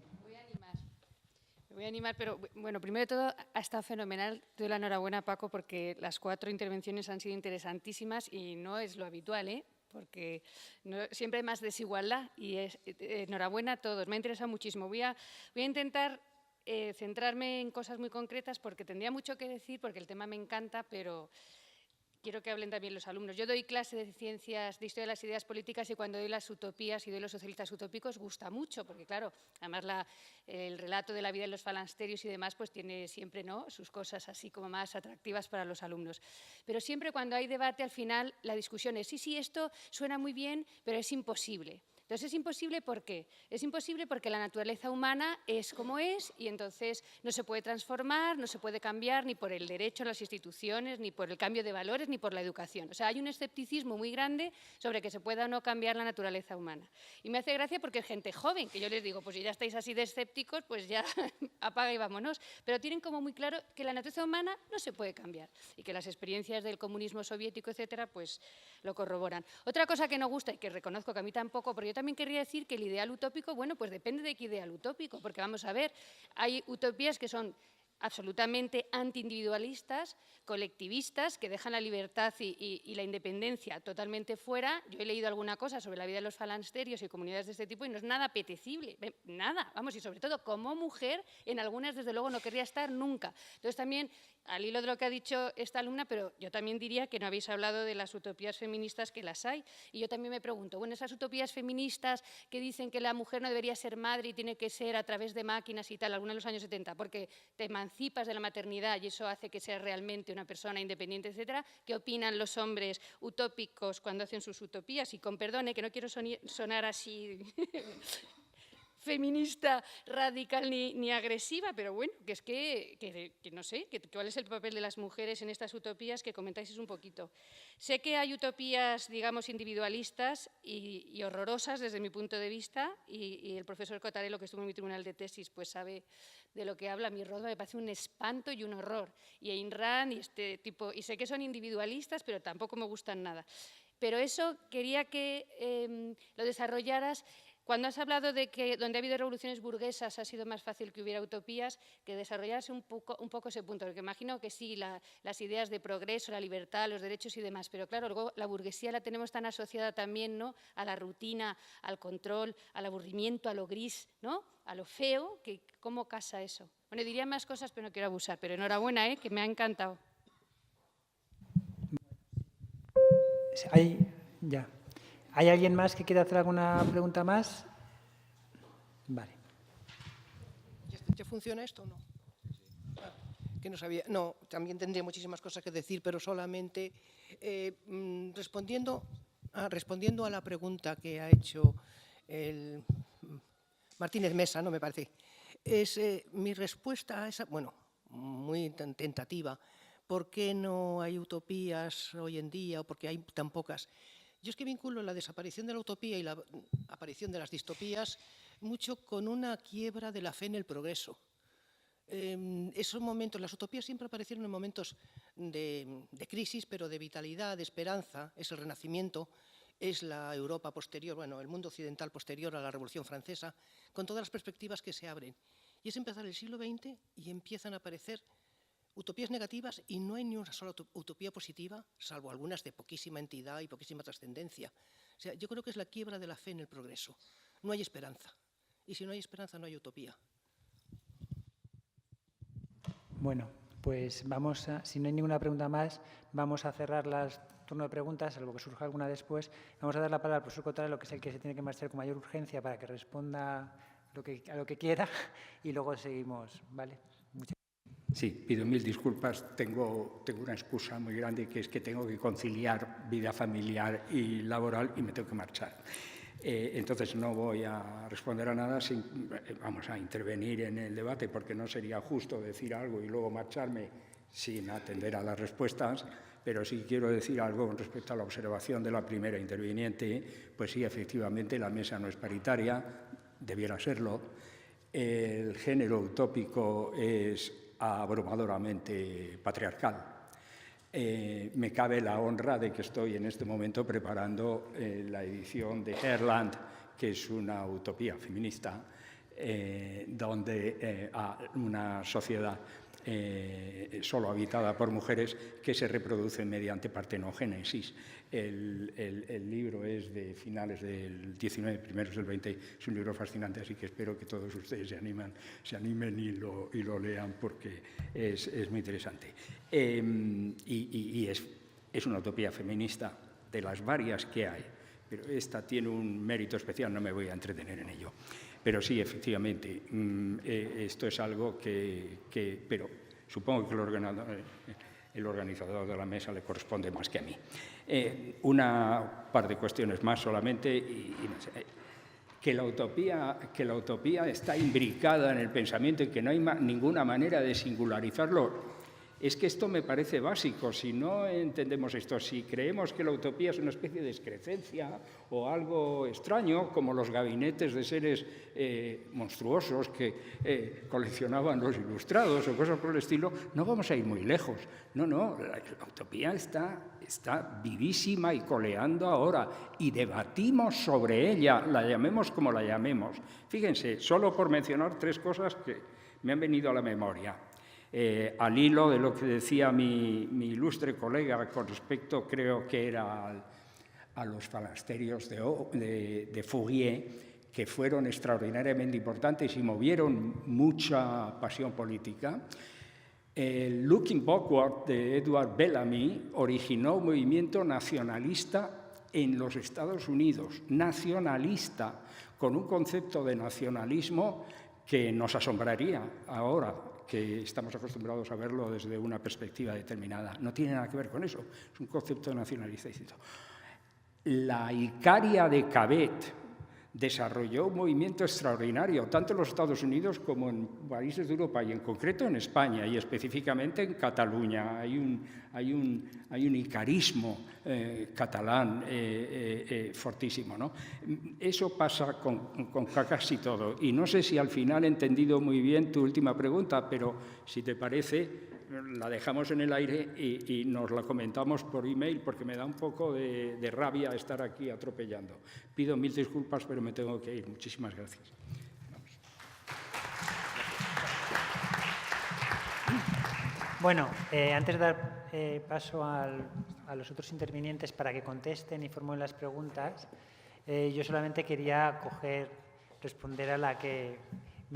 Me voy a animar, pero bueno, primero de todo ha estado fenomenal. Te doy la enhorabuena, Paco, porque las 4 intervenciones han sido interesantísimas y no es lo habitual, ¿eh? Porque siempre hay más desigualdad y enhorabuena a todos. Me ha interesado muchísimo. Voy a intentar centrarme en cosas muy concretas porque tendría mucho que decir, porque el tema me encanta, pero quiero que hablen también los alumnos. Yo doy clase de ciencias, de historia de las ideas políticas, y cuando doy las utopías y doy los socialistas utópicos gusta mucho, porque claro, además el relato de la vida de los falansterios y demás pues tiene siempre, ¿no?, sus cosas así como más atractivas para los alumnos. Pero siempre cuando hay debate, al final la discusión es sí, esto suena muy bien, pero es imposible. Entonces, ¿es imposible por qué? Es imposible porque la naturaleza humana es como es y entonces no se puede transformar, no se puede cambiar ni por el derecho a las instituciones, ni por el cambio de valores, ni por la educación. O sea, hay un escepticismo muy grande sobre que se pueda o no cambiar la naturaleza humana. Y me hace gracia porque es gente joven, que yo les digo, pues si ya estáis así de escépticos, pues ya apaga y vámonos. Pero tienen como muy claro que la naturaleza humana no se puede cambiar y que las experiencias del comunismo soviético, etcétera, pues lo corroboran. Otra cosa que no gusta y que reconozco que a mí tampoco, porque yo también querría decir que el ideal utópico, bueno, pues depende de qué ideal utópico, porque vamos a ver, hay utopías que son absolutamente antiindividualistas, colectivistas, que dejan la libertad y la independencia totalmente fuera. Yo he leído alguna cosa sobre la vida de los falansterios y comunidades de este tipo y no es nada apetecible, nada, vamos, y sobre todo como mujer, en algunas desde luego no querría estar nunca. Entonces también, al hilo de lo que ha dicho esta alumna, pero yo también diría que no habéis hablado de las utopías feministas, que las hay, y yo también me pregunto, bueno, esas utopías feministas que dicen que la mujer no debería ser madre y tiene que ser a través de máquinas y tal, algunas de los años 70, porque te emancipas de la maternidad y eso hace que seas realmente una persona independiente, etcétera. ¿Qué opinan los hombres utópicos cuando hacen sus utopías? Y con perdone, que no quiero sonar así feminista radical ni agresiva, pero bueno, que es que no sé, cuál es el papel de las mujeres en estas utopías, que comentáis un poquito. Sé que hay utopías, digamos, individualistas y horrorosas desde mi punto de vista, y el profesor Cotarello, que estuvo en mi tribunal de tesis, pues sabe de lo que habla. Mi Rodva me parece un espanto y un horror, y Ayn Rand y este tipo, y sé que son individualistas, pero tampoco me gustan nada. Pero eso quería que lo desarrollaras. Cuando has hablado de que donde ha habido revoluciones burguesas ha sido más fácil que hubiera utopías, que desarrollase un poco ese punto, porque imagino que sí, las ideas de progreso, la libertad, los derechos y demás, pero claro, luego la burguesía la tenemos tan asociada también, ¿no?, a la rutina, al control, al aburrimiento, a lo gris, ¿no?, a lo feo, que ¿cómo casa eso? Bueno, diría más cosas, pero no quiero abusar, pero enhorabuena, que me ha encantado. ¿Hay alguien más que quiera hacer alguna pregunta más? Vale. ¿Ya funciona esto o no? Que no sabía. No, también tendría muchísimas cosas que decir, pero solamente respondiendo a la pregunta que ha hecho el Martínez Mesa, ¿no?, me parece. Es mi respuesta a esa, bueno, muy tentativa. ¿Por qué no hay utopías hoy en día o por qué hay tan pocas? Yo es que vinculo la desaparición de la utopía y la aparición de las distopías mucho con una quiebra de la fe en el progreso. Esos momentos, las utopías siempre aparecieron en momentos de crisis, pero de vitalidad, de esperanza. Es el Renacimiento, es la Europa posterior, bueno, el mundo occidental posterior a la Revolución Francesa, con todas las perspectivas que se abren. Y es empezar el siglo XX y empiezan a aparecer utopías negativas y no hay ni una sola utopía positiva, salvo algunas de poquísima entidad y poquísima trascendencia. O sea, yo creo que es la quiebra de la fe en el progreso. No hay esperanza. Y si no hay esperanza, no hay utopía. Bueno, pues vamos a, si no hay ninguna pregunta más, vamos a cerrar el turno de preguntas, salvo que surja alguna después. Vamos a dar la palabra al profesor Cottarello, que es el que se tiene que marchar con mayor urgencia para que responda a lo que quiera, y luego seguimos, ¿vale? Sí, pido mil disculpas. Tengo una excusa muy grande, que es que tengo que conciliar vida familiar y laboral y me tengo que marchar. Entonces no voy a responder a nada, vamos a intervenir en el debate, porque no sería justo decir algo y luego marcharme sin atender a las respuestas, pero sí quiero decir algo con respecto a la observación de la primera interviniente. Pues sí, efectivamente, la mesa no es paritaria, debiera serlo. El género utópico es abrumadoramente patriarcal. Me cabe la honra de que estoy en este momento preparando la edición de Herland, que es una utopía feminista, donde una sociedad solo habitada por mujeres que se reproducen mediante partenogénesis. El libro es de finales del 19, primeros del 20, es un libro fascinante, así que espero que todos ustedes se animen y lo lean, porque es muy interesante. Y es una utopía feminista de las varias que hay, pero esta tiene un mérito especial, no me voy a entretener en ello. Pero sí, efectivamente, esto es algo pero supongo que el organizador de la mesa le corresponde más que a mí. Una par de cuestiones más solamente, que la utopía está imbricada en el pensamiento y que no hay ninguna manera de singularizarlo. Es que esto me parece básico. Si no entendemos esto, si creemos que la utopía es una especie de excrecencia o algo extraño, como los gabinetes de seres monstruosos que coleccionaban los ilustrados o cosas por el estilo, no vamos a ir muy lejos. No, la utopía está vivísima y coleando ahora, y debatimos sobre ella, la llamemos como la llamemos. Fíjense, solo por mencionar tres cosas que me han venido a la memoria. Al hilo de lo que decía mi ilustre colega con respecto, creo que era a los falasterios de Fourier, que fueron extraordinariamente importantes y movieron mucha pasión política. El Looking Backward de Edward Bellamy originó un movimiento nacionalista en los Estados Unidos, nacionalista, con un concepto de nacionalismo que nos asombraría ahora, que estamos acostumbrados a verlo desde una perspectiva determinada. No tiene nada que ver con eso, es un concepto nacionalista distinto. La Icaria de Cabet desarrolló un movimiento extraordinario, tanto en los Estados Unidos como en países de Europa, y en concreto en España, y específicamente en Cataluña. Hay un icarismo catalán fortísimo, ¿no? Eso pasa con casi todo. Y no sé si al final he entendido muy bien tu última pregunta, pero si te parece, la dejamos en el aire y nos la comentamos por email, porque me da un poco de rabia estar aquí atropellando. Pido mil disculpas, pero me tengo que ir. Muchísimas gracias. Bueno, antes de dar paso a los otros intervinientes para que contesten y formulen las preguntas, yo solamente quería responder a la que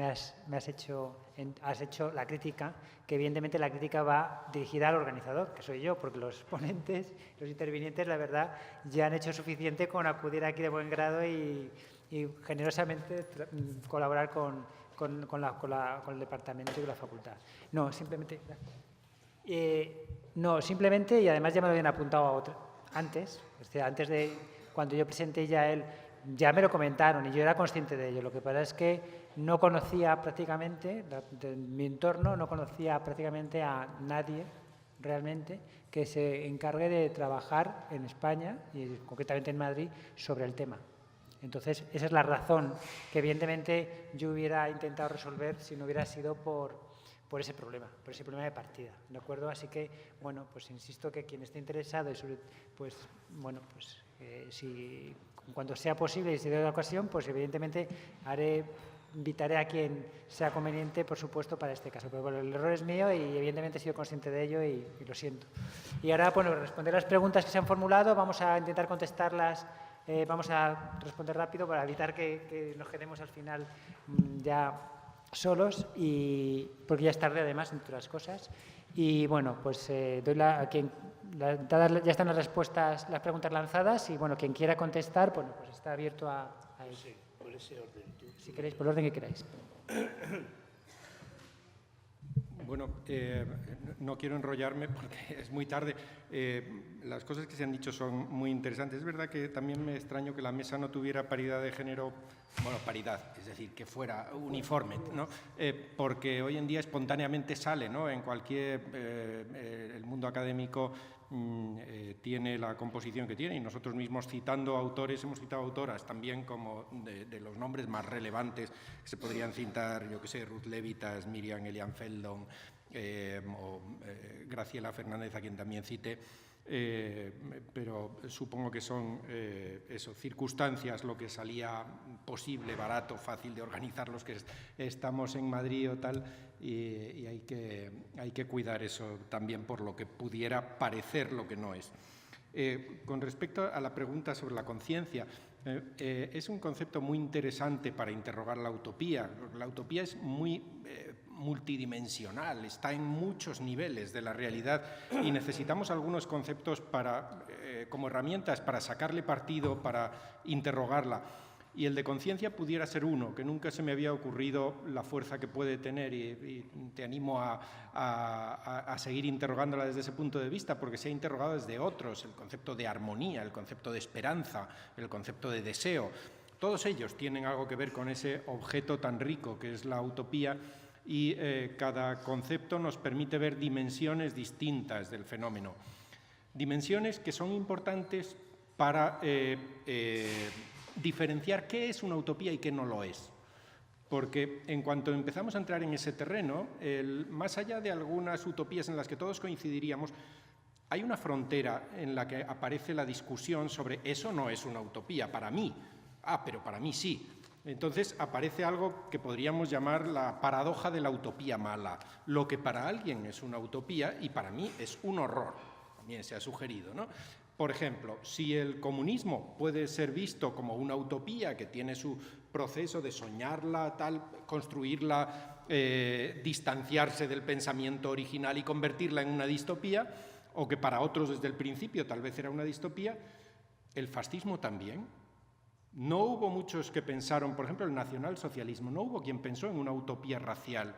has hecho la crítica, que evidentemente la crítica va dirigida al organizador, que soy yo, porque los ponentes, los intervinientes, la verdad, ya han hecho suficiente con acudir aquí de buen grado y generosamente colaborar con el departamento y con la facultad. Simplemente, y además ya me lo habían apuntado antes, antes de cuando yo presenté ya me lo comentaron y yo era consciente de ello. Lo que pasa es que no conocía prácticamente, de mi entorno, no conocía prácticamente a nadie realmente que se encargue de trabajar en España y concretamente en Madrid sobre el tema. Entonces, esa es la razón que evidentemente yo hubiera intentado resolver si no hubiera sido por por ese problema de partida, ¿de acuerdo? Así que, bueno, pues insisto que quien esté interesado, si cuando sea posible y si dé la ocasión, pues evidentemente invitaré a quien sea conveniente, por supuesto, para este caso. Pero bueno, el error es mío y evidentemente he sido consciente de ello y lo siento. Y ahora, bueno, responder las preguntas que se han formulado, vamos a intentar contestarlas, vamos a responder rápido para evitar que nos quedemos al final ya solos, porque ya es tarde además, entre otras cosas. Y bueno, pues ya están las respuestas, las preguntas lanzadas y bueno, quien quiera contestar, bueno, pues está abierto a ello. Sí, por ese orden. Si queréis, por el orden que queráis. Bueno, no quiero enrollarme porque es muy tarde. Las cosas que se han dicho son muy interesantes. Es verdad que también me extraño que la mesa no tuviera paridad de género, bueno, paridad, es decir, que fuera uniforme, ¿no? Porque hoy en día espontáneamente sale, ¿no? En cualquier, el mundo académico tiene la composición que tiene y nosotros mismos citando autores, hemos citado autoras también como de los nombres más relevantes que se podrían citar, yo que sé, Ruth Levitas, Miriam Elian Feldon o Graciela Fernández, a quien también cité, pero supongo que son circunstancias lo que salía posible, barato, fácil de organizar los que estamos en Madrid o tal, y hay que cuidar eso también por lo que pudiera parecer lo que no es. Con respecto a la pregunta sobre la conciencia, es un concepto muy interesante para interrogar la utopía. La utopía es muy multidimensional, está en muchos niveles de la realidad y necesitamos algunos conceptos como herramientas para sacarle partido, para interrogarla. Y el de conciencia pudiera ser uno, que nunca se me había ocurrido la fuerza que puede tener y te animo a seguir interrogándola desde ese punto de vista, porque se ha interrogado desde otros, el concepto de armonía, el concepto de esperanza, el concepto de deseo. Todos ellos tienen algo que ver con ese objeto tan rico que es la utopía y cada concepto nos permite ver dimensiones distintas del fenómeno. Dimensiones que son importantes para diferenciar qué es una utopía y qué no lo es. Porque en cuanto empezamos a entrar en ese terreno, más allá de algunas utopías en las que todos coincidiríamos, hay una frontera en la que aparece la discusión sobre eso no es una utopía para mí. Pero para mí sí. Entonces aparece algo que podríamos llamar la paradoja de la utopía mala. Lo que para alguien es una utopía y para mí es un horror. También se ha sugerido, ¿no? Por ejemplo, si el comunismo puede ser visto como una utopía que tiene su proceso de soñarla, construirla, distanciarse del pensamiento original y convertirla en una distopía, o que para otros desde el principio tal vez era una distopía, el fascismo también. No hubo muchos que pensaron, por ejemplo, el nacionalsocialismo, no hubo quien pensó en una utopía racial.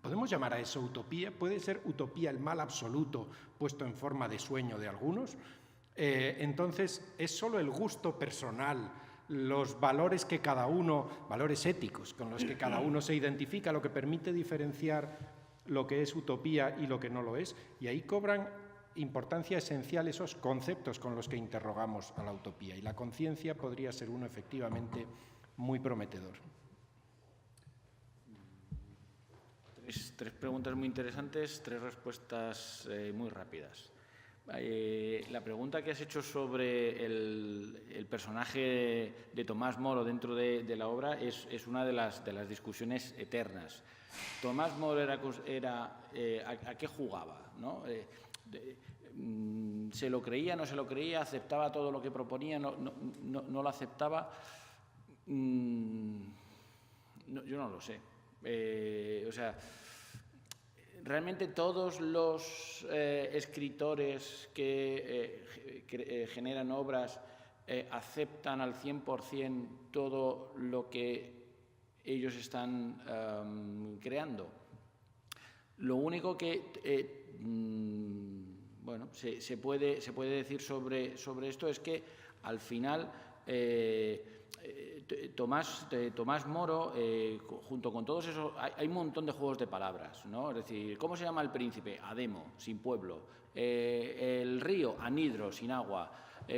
¿Podemos llamar a eso utopía? ¿Puede ser utopía el mal absoluto puesto en forma de sueño de algunos? Entonces, es solo el gusto personal, los valores que cada uno, valores éticos con los que cada uno se identifica, lo que permite diferenciar lo que es utopía y lo que no lo es, y ahí cobran importancia esencial esos conceptos con los que interrogamos a la utopía, y la conciencia podría ser uno efectivamente muy prometedor. Tres preguntas muy interesantes, tres respuestas muy rápidas. La pregunta que has hecho sobre el personaje de Tomás Moro dentro de la obra es una de las discusiones eternas. Tomás Moro ¿a qué jugaba? ¿No? ¿Se lo creía, no se lo creía, aceptaba todo lo que proponía, no lo aceptaba? Yo no lo sé. Realmente todos los escritores que generan obras aceptan al 100% todo lo que ellos están creando. Lo único que se puede decir sobre esto es que al final Tomás Moro, junto con todos esos, hay un montón de juegos de palabras, ¿no? Es decir, ¿cómo se llama el príncipe? Ademo, sin pueblo. El río, Anhidro, sin agua.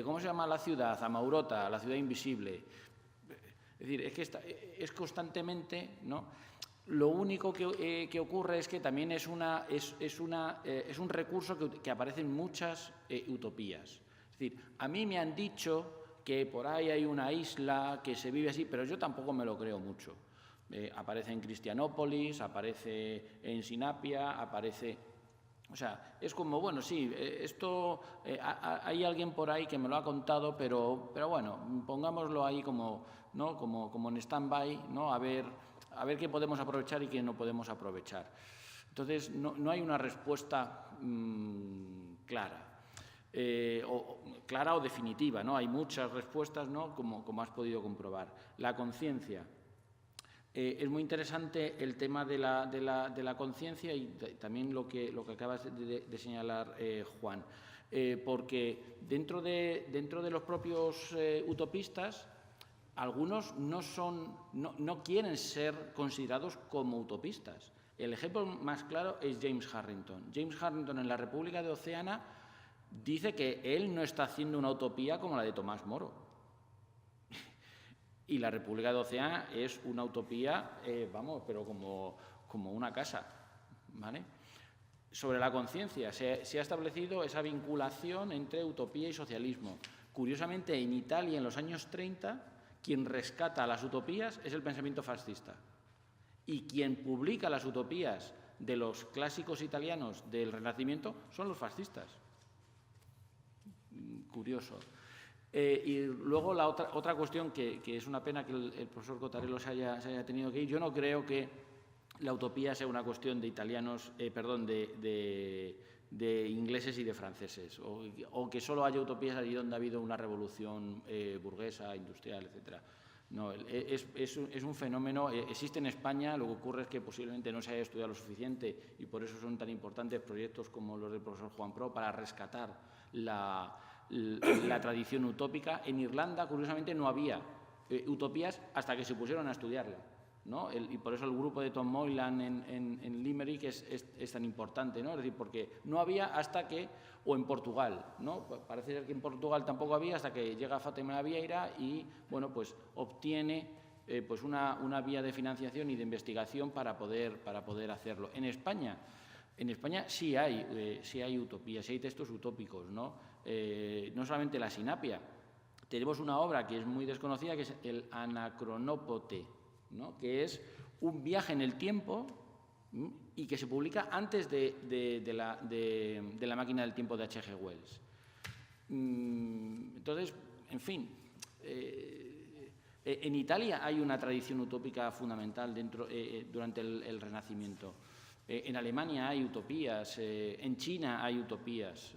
¿Cómo se llama la ciudad? Amaurota, la ciudad invisible. Es decir, es que es constantemente, ¿no? Lo único que ocurre es que también es un recurso que aparece en muchas utopías. Es decir, a mí me han dicho que por ahí hay una isla que se vive así, pero yo tampoco me lo creo mucho. Aparece en Cristianópolis, aparece en Sinapia, aparece... O sea, es como, bueno, sí, esto hay alguien por ahí que me lo ha contado, pero bueno, pongámoslo ahí como, ¿no? como en stand-by, ¿no? A ver qué podemos aprovechar y qué no podemos aprovechar. Entonces, no hay una respuesta clara. Clara o definitiva, ¿no? Hay muchas respuestas, ¿no? Como has podido comprobar. La conciencia. Es muy interesante el tema de la conciencia y también lo que acabas de señalar, Juan, porque dentro de los propios utopistas, algunos no quieren ser considerados como utopistas. El ejemplo más claro es James Harrington. James Harrington en la República de Oceana dice que él no está haciendo una utopía como la de Tomás Moro. Y la República de Oceana es una utopía, pero como una casa, ¿vale? Sobre la conciencia, se ha establecido esa vinculación entre utopía y socialismo. Curiosamente, en Italia, en los años 30, quien rescata las utopías es el pensamiento fascista. Y quien publica las utopías de los clásicos italianos del Renacimiento son los fascistas. Curioso. Y luego la otra cuestión, que es una pena que el profesor Cottarello se haya tenido que ir. Yo no creo que la utopía sea una cuestión de italianos, de ingleses y de franceses, o que solo haya utopías allí donde ha habido una revolución burguesa, industrial, etc. No, es un fenómeno, existe en España, lo que ocurre es que posiblemente no se haya estudiado lo suficiente y por eso son tan importantes proyectos como los del profesor Juan Pro para rescatar la tradición utópica. En Irlanda, curiosamente, no había utopías hasta que se pusieron a estudiarla, ¿no? Y por eso el grupo de Tom Moylan en Limerick es tan importante, ¿no? Es decir, porque no había hasta que, o en Portugal, ¿no? Parece ser que en Portugal tampoco había hasta que llega Fátima Vieira y, bueno, pues obtiene pues una vía de financiación y de investigación para poder hacerlo. En España sí hay utopías, sí hay textos utópicos, ¿no? No solamente la Sinapia. Tenemos una obra que es muy desconocida, que es el Anacronópote, ¿no? Que es un viaje en el tiempo y que se publica antes de la máquina del tiempo de H.G. Wells. Entonces, en fin, en Italia hay una tradición utópica fundamental durante el Renacimiento. En Alemania hay utopías, en China hay utopías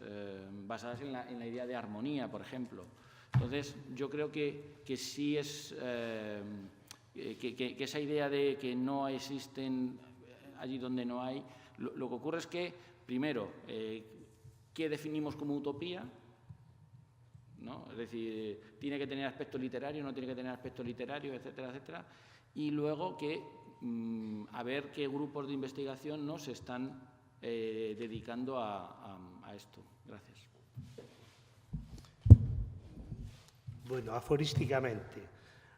basadas en la idea de armonía, por ejemplo. Entonces, yo creo que sí es que esa idea de que no existen allí donde no hay, lo que ocurre es que, primero, ¿qué definimos como utopía? ¿No? Es decir, ¿tiene que tener aspecto literario, no tiene que tener aspecto literario, etcétera, etcétera? Y luego a ver qué grupos de investigación se están dedicando a esto. Gracias. Bueno, aforísticamente,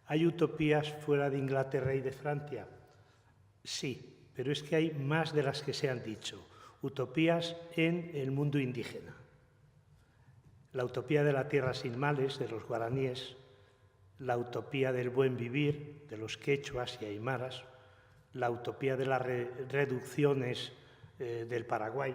¿hay utopías fuera de Inglaterra y de Francia? Sí, pero es que hay más de las que se han dicho. Utopías en el mundo indígena. La utopía de la tierra sin males, de los guaraníes, la utopía del buen vivir, de los quechuas y aymaras, la utopía de las reducciones del Paraguay.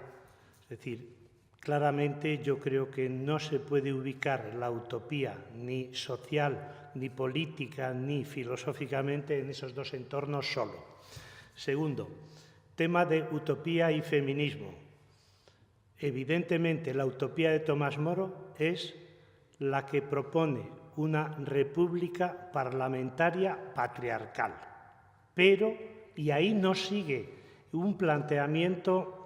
Es decir, claramente yo creo que no se puede ubicar la utopía ni social, ni política, ni filosóficamente en esos dos entornos solo. Segundo, tema de utopía y feminismo. Evidentemente, la utopía de Tomás Moro es la que propone una república parlamentaria patriarcal, pero, y ahí no sigue un planteamiento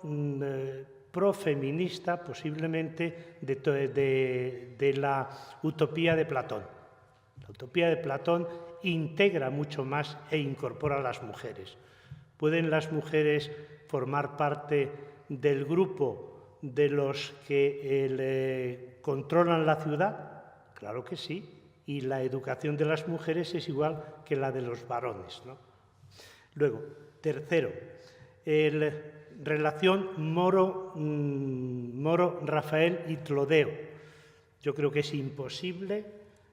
profeminista, posiblemente de la utopía de Platón. La utopía de Platón integra mucho más e incorpora a las mujeres. ¿Pueden las mujeres formar parte del grupo de los que controlan la ciudad? Claro que sí. Y la educación de las mujeres es igual que la de los varones, ¿no? Luego, tercero, relación Moro, Rafael y Clodeo. Yo creo que es imposible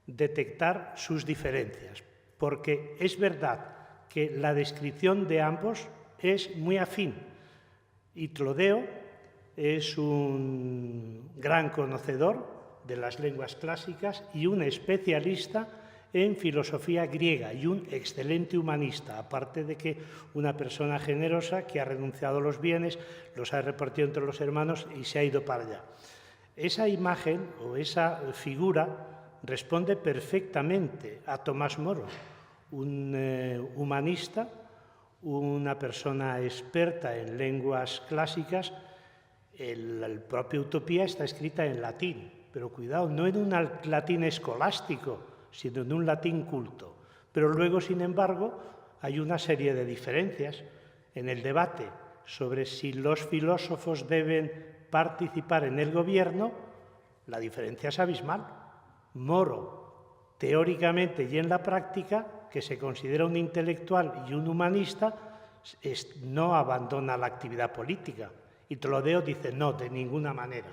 detectar sus diferencias, porque es verdad que la descripción de ambos es muy afín. Y Clodeo es un gran conocedor de las lenguas clásicas y un especialista en filosofía griega y un excelente humanista, aparte de que una persona generosa que ha renunciado a los bienes, los ha repartido entre los hermanos y se ha ido para allá. Esa imagen o esa figura responde perfectamente a Tomás Moro, un humanista, una persona experta en lenguas clásicas. La propia Utopía está escrita en latín, pero cuidado, no en un latín escolástico, sino en un latín culto. Pero luego, sin embargo, hay una serie de diferencias en el debate sobre si los filósofos deben participar en el gobierno. La diferencia es abismal. Moro, teóricamente y en la práctica, que se considera un intelectual y un humanista, no abandona la actividad política. Y Clodeo dice, no, de ninguna manera.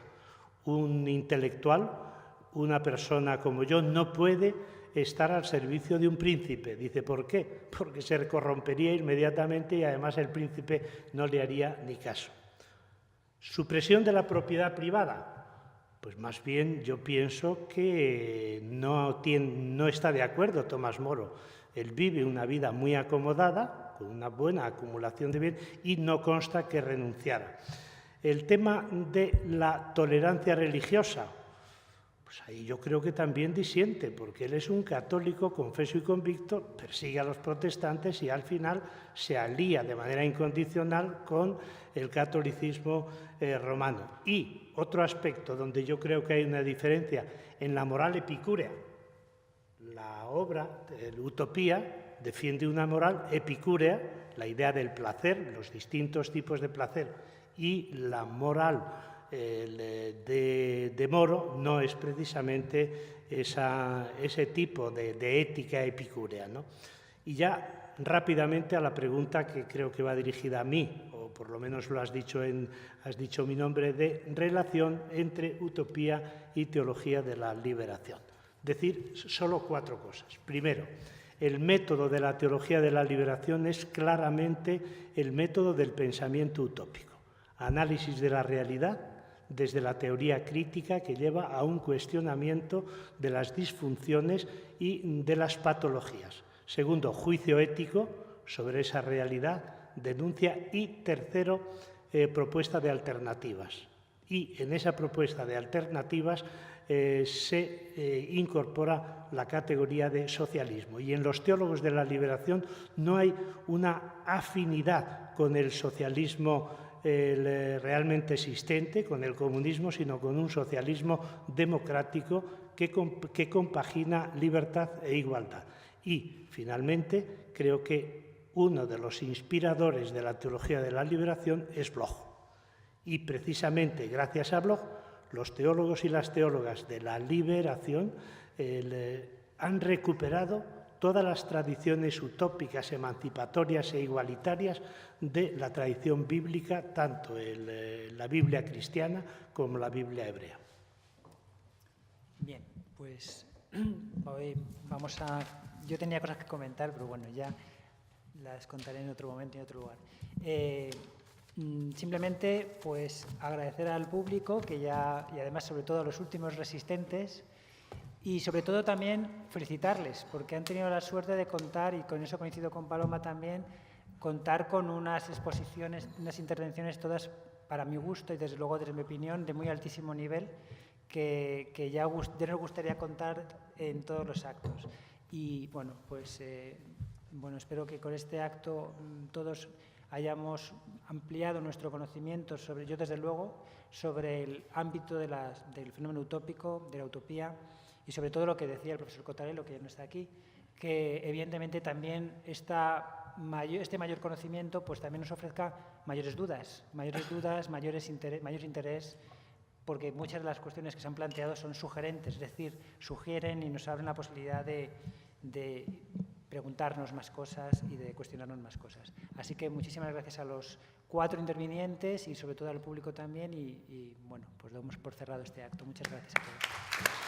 Un intelectual, una persona como yo, no puede estar al servicio de un príncipe. Dice, ¿por qué? Porque se corrompería inmediatamente y además el príncipe no le haría ni caso. ¿Supresión de la propiedad privada? Pues más bien yo pienso que no está de acuerdo Tomás Moro. Él vive una vida muy acomodada, con una buena acumulación de bien, y no consta que renunciara. El tema de la tolerancia religiosa, pues ahí yo creo que también disiente, porque él es un católico confeso y convicto, persigue a los protestantes y al final se alía de manera incondicional con el catolicismo romano. Y otro aspecto donde yo creo que hay una diferencia en la moral epicúrea. La obra, Utopía, defiende una moral epicúrea, la idea del placer, los distintos tipos de placer, y la moral de Moro no es precisamente ese tipo de ética epicúrea, ¿no? Y ya rápidamente a la pregunta que creo que va dirigida a mí, o por lo menos lo has dicho mi nombre, de relación entre utopía y teología de la liberación. Decir solo 4 cosas. Primero, el método de la teología de la liberación es claramente el método del pensamiento utópico. Análisis de la realidad desde la teoría crítica que lleva a un cuestionamiento de las disfunciones y de las patologías. Segundo, juicio ético sobre esa realidad, denuncia. Y tercero, propuesta de alternativas. Y en esa propuesta de alternativas se incorpora la categoría de socialismo. Y en los teólogos de la liberación no hay una afinidad con el socialismo realmente existente, con el comunismo, sino con un socialismo democrático que compagina libertad e igualdad. Y, finalmente, creo que uno de los inspiradores de la teología de la liberación es Bloch. Y, precisamente, gracias a Bloch, los teólogos y las teólogas de la liberación han recuperado todas las tradiciones utópicas, emancipatorias e igualitarias de la tradición bíblica, tanto en la Biblia cristiana como la Biblia hebrea. Bien, pues hoy yo tenía cosas que comentar, pero bueno, ya las contaré en otro momento y en otro lugar. Simplemente, pues agradecer al público y además sobre todo a los últimos resistentes. Y sobre todo también felicitarles, porque han tenido la suerte de contar, y con eso coincido con Paloma también, contar con unas exposiciones, unas intervenciones todas, para mi gusto y desde luego desde mi opinión, de muy altísimo nivel, que ya nos gustaría contar en todos los actos. Y bueno, pues espero que con este acto todos hayamos ampliado nuestro conocimiento sobre, yo desde luego, sobre el ámbito del fenómeno utópico, de la utopía, y sobre todo lo que decía el profesor Cotarello, que ya no está aquí, que evidentemente también este mayor conocimiento pues también nos ofrezca mayores dudas, mayor interés, porque muchas de las cuestiones que se han planteado son sugerentes, es decir, sugieren y nos abren la posibilidad de preguntarnos más cosas y de cuestionarnos más cosas. Así que muchísimas gracias a los 4 intervinientes y sobre todo al público también y bueno, pues damos por cerrado este acto. Muchas gracias a todos.